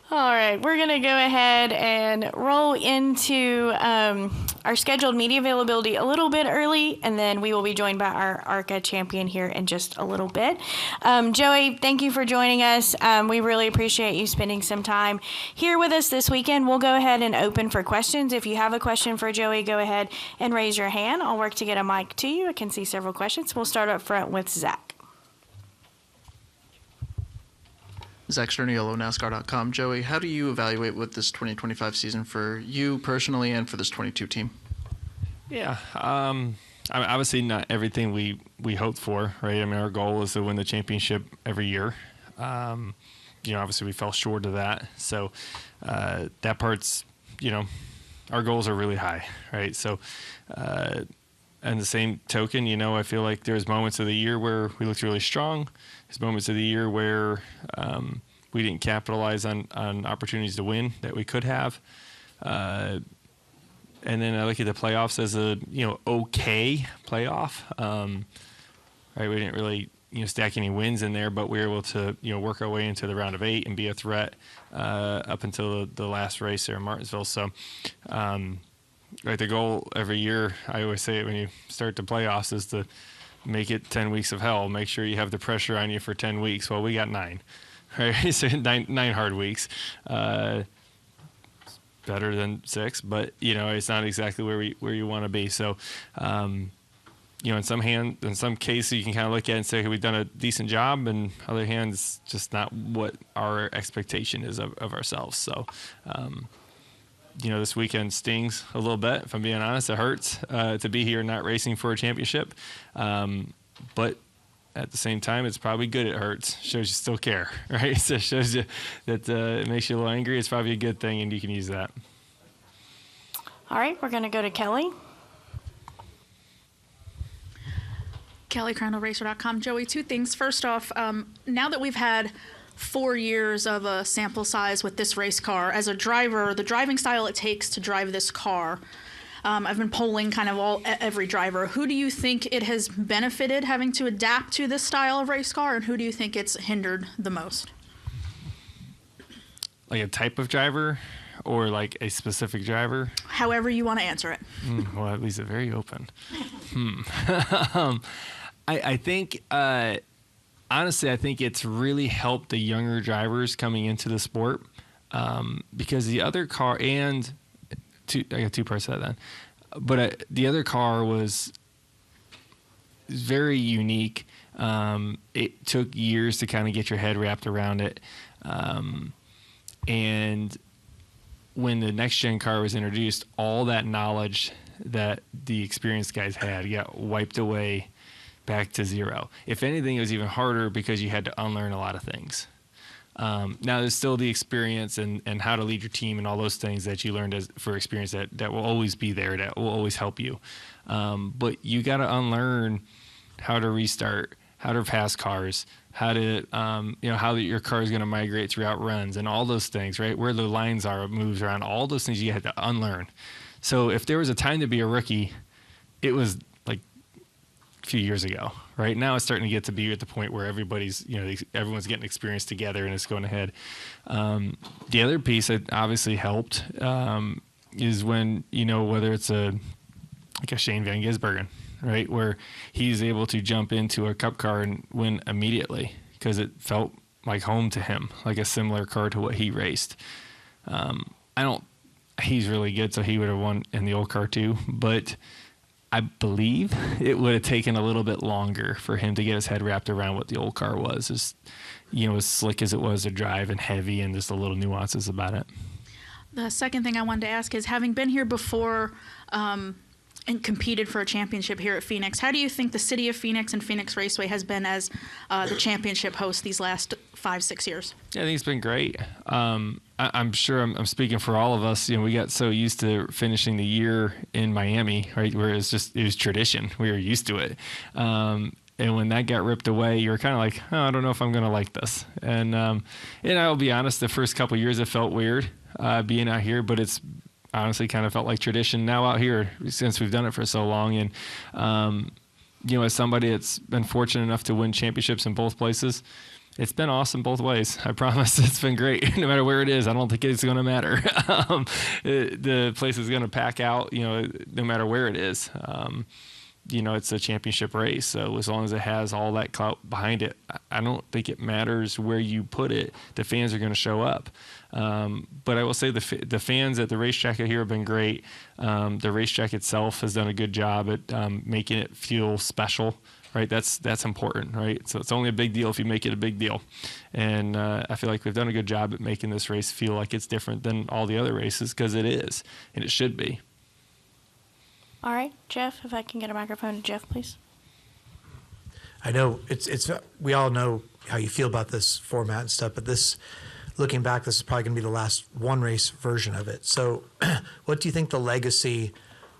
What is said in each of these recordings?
All right, we're going to go ahead and roll into our scheduled media availability a little bit early, and then we will be joined by our ARCA champion here in just a little bit. Joey, thank you for joining us. We really appreciate you spending some time here with us this weekend. We'll go ahead and open for questions. If you have a question for Joey, go ahead and raise your hand. I'll work to get a mic to you. I can see several questions. We'll start up front with Zach. Zach Sterniolo, Nascar.com. Joey, how do you evaluate what this 2025 season for you personally and for this 22 team? Yeah, I mean, obviously not everything we hoped for, right? I mean, our goal is to win the championship every year. Obviously we fell short of that. So that part's, our goals are really high, right? So, and the same token, I feel like there's moments of the year where we looked really strong. There's moments of the year where we didn't capitalize on opportunities to win that we could have. And then I look at the playoffs as a, okay playoff. Right, we didn't really, stack any wins in there, but we were able to, work our way into the round of 8 and be a threat up until the last race there in Martinsville. So, right, the goal every year, I always say it when you start the playoffs, is to make it 10 weeks of hell. Make sure you have the pressure on you for 10 weeks. Well, we got 9, right? So nine hard weeks. Better than 6, but it's not exactly where you want to be. So, in some cases you can kind of look at it and say, okay, we've done a decent job, and other hands, just not what our expectation is of ourselves. So, this weekend stings a little bit. If I'm being honest, it hurts to be here not racing for a championship. But at the same time, it's probably good it hurts. Shows you still care, right? So it shows you that it makes you a little angry. It's probably a good thing, and you can use that. All right, we're going to go to Kelly. Kelly, CrownRacer.com. Joey, 2 things. First off, now that we've had 4 years of a sample size with this race car, as a driver, the driving style it takes to drive this car, I've been polling kind of every driver. Who do you think it has benefited having to adapt to this style of race car, and who do you think it's hindered the most? Like a type of driver or like a specific driver? However you want to answer it. Well, at least it's very open. I think, honestly, I think it's really helped the younger drivers coming into the sport because the other car, I got 2 parts to that then, but the other car was very unique. It took years to kind of get your head wrapped around it. And when the next gen car was introduced, all that knowledge that the experienced guys had got wiped away back to zero. If anything, it was even harder because you had to unlearn a lot of things. Now, there's still the experience and how to lead your team and all those things that you learned for experience that will always be there, that will always help you. But you got to unlearn how to restart, how to pass cars, how to, how your car is going to migrate throughout runs and all those things, right? Where the lines are, moves around, all those things you had to unlearn. So if there was a time to be a rookie, it was like a few years ago. Right now, it's starting to get to be at the point where everybody's, everyone's getting experience together and it's going ahead. The other piece that obviously helped is when, whether it's like a Shane Van Gisbergen, right, where he's able to jump into a cup car and win immediately because it felt like home to him, like a similar car to what he raced. He's really good, so he would have won in the old car too, but I believe it would have taken a little bit longer for him to get his head wrapped around what the old car was. Just, as slick as it was to drive and heavy and just the little nuances about it. The second thing I wanted to ask is, having been here before and competed for a championship here at Phoenix, how do you think the city of Phoenix and Phoenix Raceway has been as the championship host these last 5-6 years? Yeah, I think it's been great. I'm sure I'm speaking for all of us. We got so used to finishing the year in Miami, right, where it was tradition. We were used to it. And when that got ripped away, you were kind of like, I don't know if I'm going to like this. And I'll be honest, the first couple of years it felt weird being out here, but it's honestly kind of felt like tradition now out here since we've done it for so long. And, as somebody that's been fortunate enough to win championships in both places, It's been awesome both ways. I promise. It's been great. No matter where it is, I don't think it's going to matter. The place is going to pack out, no matter where it is. It's a championship race. So as long as it has all that clout behind it, I don't think it matters where you put it. The fans are going to show up. But I will say the fans at the racetrack here have been great. The racetrack itself has done a good job at making it feel special. Right, that's important, right? So it's only a big deal if you make it a big deal, and I feel like we've done a good job at making this race feel like it's different than all the other races, because it is, and it should be. All right, Jeff, if I can get a microphone to Jeff, please. I know it's we all know how you feel about this format and stuff, but looking back, this is probably going to be the last one race version of it. So, what do you think the legacy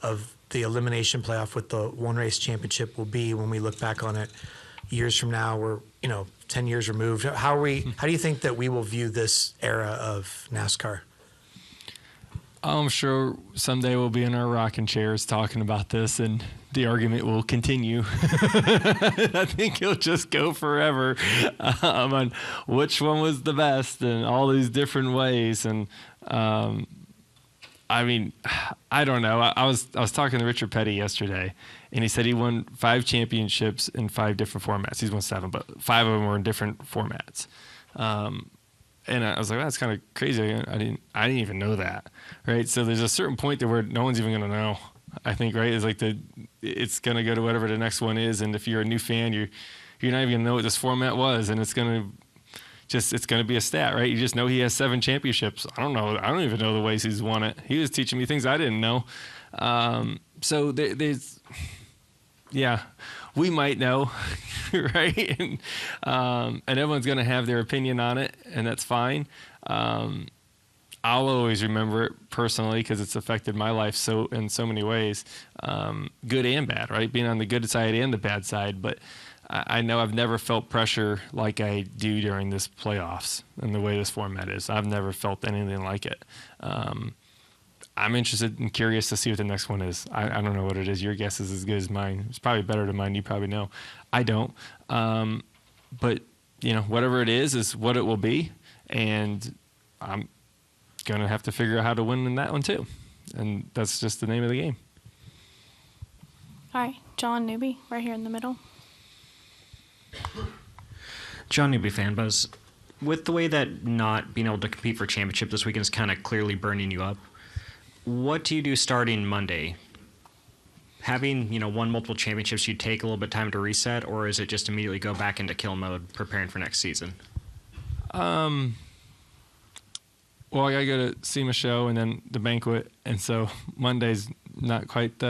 of the elimination playoff with the one race championship will be when we look back on it years from now? We're 10 years removed. How do you think that we will view this era of NASCAR? I'm sure someday we'll be in our rocking chairs talking about this, and the argument will continue. I think it'll just go forever on which one was the best and all these different ways. And I mean, I don't know. I was talking to Richard Petty yesterday, and he said he won 5 championships in 5 different formats. He's won 7, but 5 of them were in different formats. And I was like, that's kind of crazy. I didn't even know that, right? So there's a certain point there where no one's even going to know. I think, right? It's like it's going to go to whatever the next one is, and if you're a new fan, you're not even going to know what this format was, and it's going to be a stat, right? You just know he has 7 championships. I don't know. I don't even know the ways he's won it. He was teaching me things I didn't know. So there's, yeah, we might know, right? And everyone's going to have their opinion on it, and that's fine. I'll always remember it personally because it's affected my life in so many ways, good and bad, right? Being on the good side and the bad side, but I know I've never felt pressure like I do during this playoffs and the way this format is. I've never felt anything like it. I'm interested and curious to see what the next one is. I don't know what it is. Your guess is as good as mine. It's probably better than mine. You probably know. I don't. But, whatever it is what it will be. And I'm going to have to figure out how to win in that one too. And that's just the name of the game. All right, John Newby, right here in the middle. John Newby fan buzz. With the way that not being able to compete for championship this weekend is kind of clearly burning you up, what do you do starting Monday? Having, won multiple championships, you take a little bit of time to reset, or is it just immediately go back into kill mode preparing for next season? Well, I got to go to SEMA show and then the banquet, and so Monday's not quite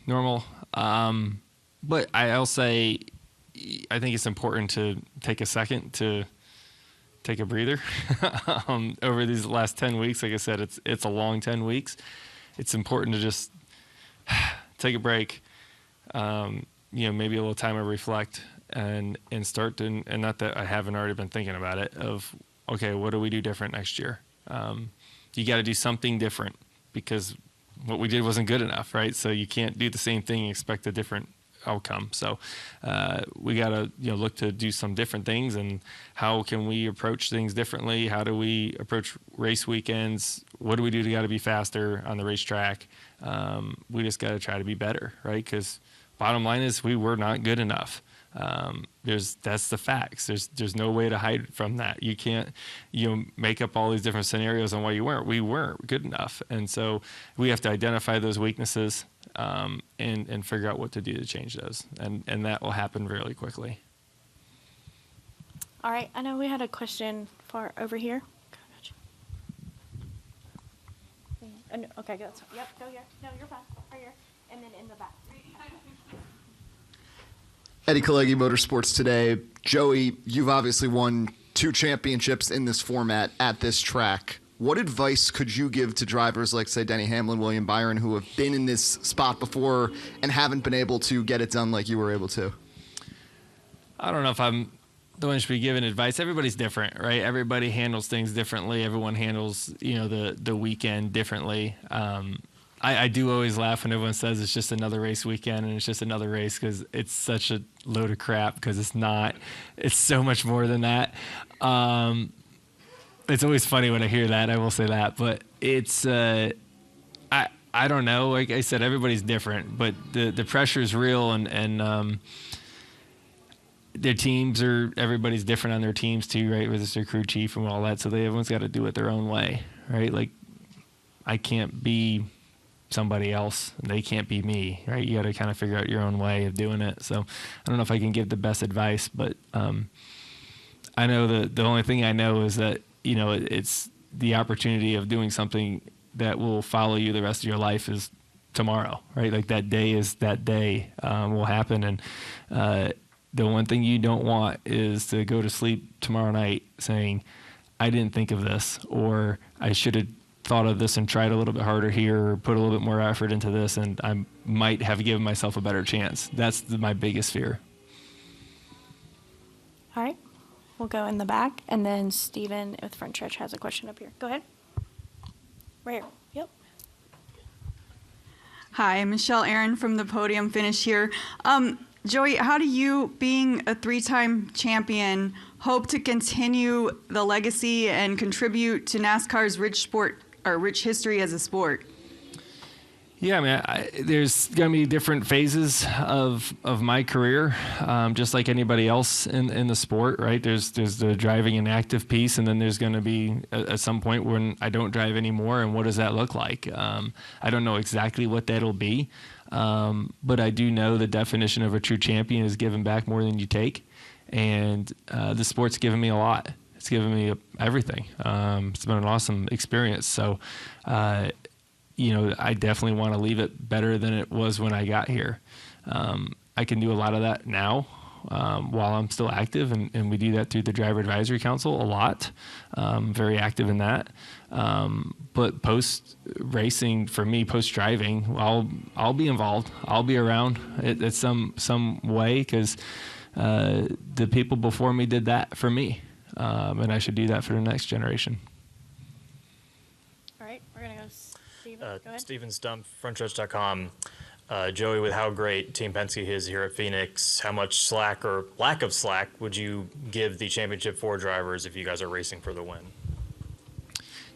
normal. But I'll say I think it's important to take a second to take a breather over these last 10 weeks. Like I said, it's a long 10 weeks. It's important to just take a break, maybe a little time to reflect and start to, and not that I haven't already been thinking about it, of, okay, what do we do different next year? You got to do something different because what we did wasn't good enough, right? So you can't do the same thing and expect a different outcome. So we got to look to do some different things, and how can we approach things differently? How do we approach race weekends? What do we do to got to be faster on the racetrack? We just got to try to be better, right? Because bottom line is we were not good enough. That's the facts. There's no way to hide from that. You can't make up all these different scenarios on why we weren't good enough, and so we have to identify those weaknesses and figure out what to do to change those, and that will happen really quickly. All right, I know we had a question for over here. Okay, go. Yep, go here. No, you're fine. Right here, and then in the back. Eddie Kalegi, Motorsports Today. Joey, you've obviously won 2 championships in this format at this track. What advice could you give to drivers like, say, Denny Hamlin, William Byron, who have been in this spot before and haven't been able to get it done like you were able to? I don't know if I'm the one who should be giving advice. Everybody's different, right? Everybody handles things differently. Everyone handles, the weekend differently. I do always laugh when everyone says it's just another race weekend and it's just another race, because it's such a load of crap, because it's not. It's so much more than that. It's always funny when I hear that, I will say that. But it's, I don't know. Like I said, everybody's different, but the pressure is real, and their teams everybody's different on their teams too, right? Whether it's their crew chief and all that. So everyone's got to do it their own way, right? Like, I can't be somebody else, and they can't be me, right? You got to kind of figure out your own way of doing it. So I don't know if I can give the best advice, but I know the only thing I know is that, it's the opportunity of doing something that will follow you the rest of your life is tomorrow, right? Like that day will happen. And the one thing you don't want is to go to sleep tomorrow night saying, I didn't think of this, or I should have thought of this and tried a little bit harder here, or put a little bit more effort into this, and I might have given myself a better chance. That's my biggest fear. All right. We'll go in the back, and then Steven with front stretch has a question up here. Go ahead. Right here. Yep. Hi, Michelle Aaron from the Podium Finish here. Joey, how do you, being a 3-time champion, hope to continue the legacy and contribute to NASCAR's rich history as a sport? Yeah, I mean, there's going to be different phases of my career, just like anybody else in the sport, right? There's the driving and active piece, and then there's going to be at some point when I don't drive anymore, and what does that look like? I don't know exactly what that'll be, but I do know the definition of a true champion is giving back more than you take, and the sport's given me a lot. It's given me everything. It's been an awesome experience. So, I definitely want to leave it better than it was when I got here. I can do a lot of that now while I'm still active, and we do that through the Driver Advisory Council a lot. Very active in that. But post racing, for me, post driving, I'll be involved. I'll be around at some way, because the people before me did that for me, and I should do that for the next generation. All right. We're going to go Steven. Go ahead. Steven Stump, frontstretch.com. Joey, with how great Team Penske is here at Phoenix, how much slack or lack of slack would you give the Championship 4 drivers if you guys are racing for the win?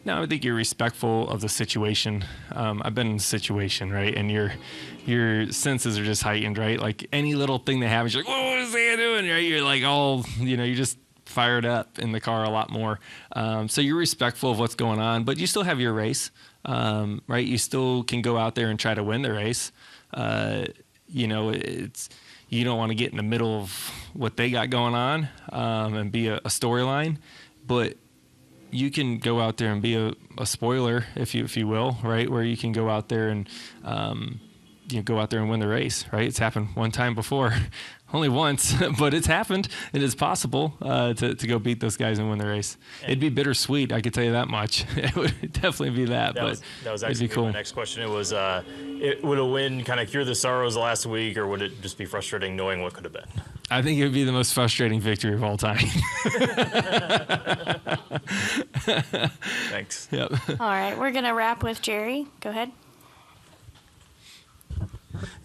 No, I think you're respectful of the situation. I've been in a situation, right? And your senses are just heightened, right? Like any little thing that happens, you're like, whoa, what is that doing? Right? You're like you're just fired up in the car a lot more. So you're respectful of what's going on, but you still have your race, right? You still can go out there and try to win the race. You don't want to get in the middle of what they got going on and be a storyline, but you can go out there and be a spoiler, if you will, right? Where you can go out there and go out there and win the race, right? It's happened one time before, only once, but it's happened. It is possible to go beat those guys and win the race. It'd be bittersweet, I could tell you that much. It would definitely be that was actually it'd be cool. My next question. It was, would a win kind of cure the sorrows last week, or would it just be frustrating knowing what could have been? I think it would be the most frustrating victory of all time. Thanks. Yep. All right. We're going to wrap with Jerry. Go ahead.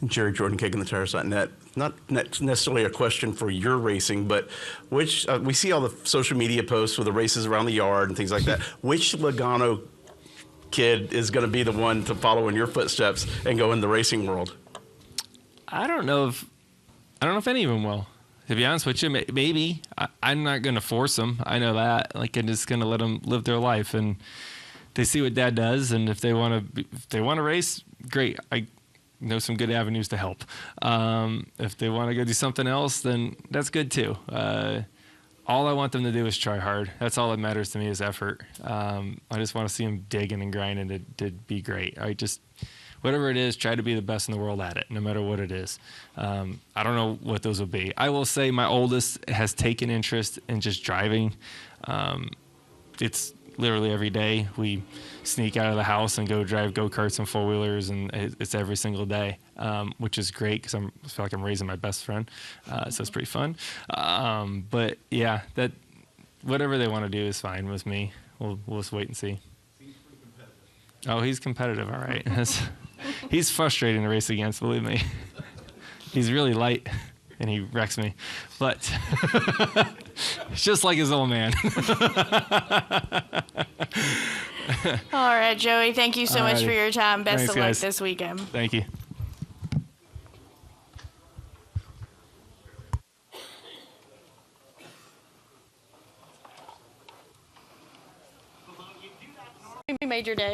Jerry Jordan, KickinTheTires.net. Not necessarily a question for your racing, but which we see all the social media posts with the races around the yard and things like that. Which Logano kid is going to be the one to follow in your footsteps and go in the racing world? I don't know if any of them will. To be honest with you, maybe. I'm not going to force them. I know that. Like, I'm just going to let them live their life, and they see what Dad does. And if they want to race, great. I know some good avenues to help. If they want to go do something else, then that's good too. All I want them to do is try hard. That's all that matters to me is effort. I just want to see them digging and grinding to be great. Whatever it is, try to be the best in the world at it, no matter what it is. I don't know what those will be. I will say my oldest has taken interest in just driving. It's literally every day we sneak out of the house and go drive go-karts and four-wheelers, and it's every single day, which is great because I feel like I'm raising my best friend, so it's pretty fun. But yeah, that whatever they want to do is fine with me. We'll just wait and see. Oh, he's competitive, all right. He's frustrating to race against, believe me. He's really light, and he wrecks me. But it's just like his old man. All right, Joey, thank you so much Alrighty. for your time. Best Thanks, of luck guys. this weekend. Thank you. We made your day.